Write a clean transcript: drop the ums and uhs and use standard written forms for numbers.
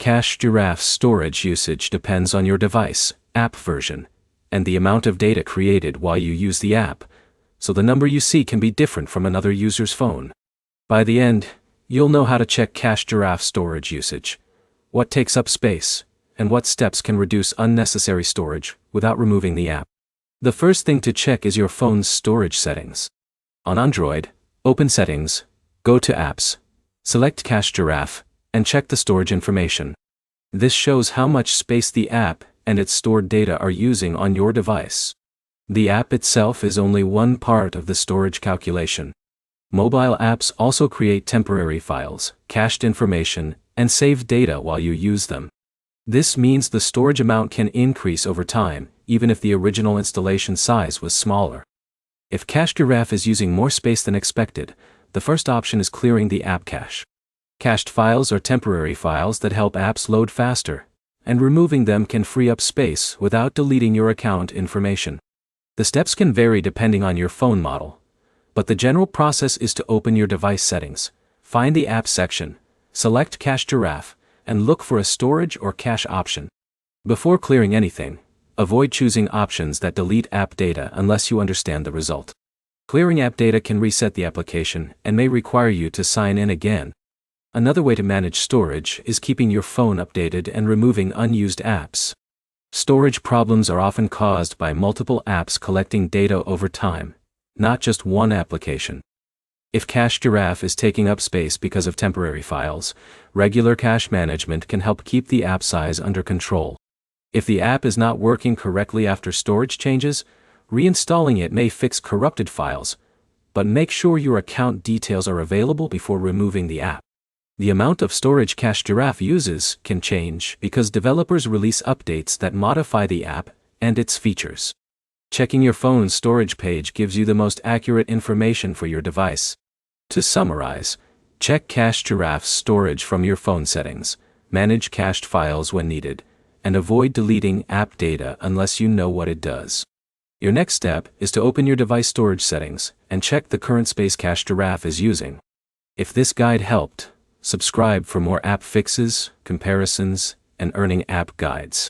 Cache Giraffe's storage usage depends on your device, app version, and the amount of data created while you use the app, so the number you see can be different from another user's phone. By the end, you'll know how to check Cache Giraffe's storage usage, what takes up space, and what steps can reduce unnecessary storage without removing the app. The first thing to check is your phone's storage settings. On Android, open Settings, go to Apps, select Cache Giraffe, and check the storage information. This shows how much space the app and its stored data are using on your device. The app itself is only one part of the storage calculation. Mobile apps also create temporary files, cached information, and save data while you use them. This means the storage amount can increase over time, even if the original installation size was smaller. If Cache Giraffe is using more space than expected, the first option is clearing the app cache. Cached files are temporary files that help apps load faster, and removing them can free up space without deleting your account information. The steps can vary depending on your phone model, but the general process is to open your device settings, find the App section, select Cache Giraffe, and look for a storage or cache option. Before clearing anything, avoid choosing options that delete app data unless you understand the result. Clearing app data can reset the application and may require you to sign in again. Another way to manage storage is keeping your phone updated and removing unused apps. Storage problems are often caused by multiple apps collecting data over time, not just one application. If Cache Giraffe is taking up space because of temporary files, regular cache management can help keep the app size under control. If the app is not working correctly after storage changes, reinstalling it may fix corrupted files, but make sure your account details are available before removing the app. The amount of storage Cache Giraffe uses can change because developers release updates that modify the app and its features. Checking your phone's storage page gives you the most accurate information for your device. To summarize, check Cache Giraffe's storage from your phone settings, manage cached files when needed, and avoid deleting app data unless you know what it does. Your next step is to open your device storage settings and check the current space Cache Giraffe is using. If this guide helped, subscribe for more app fixes, comparisons, and earning app guides.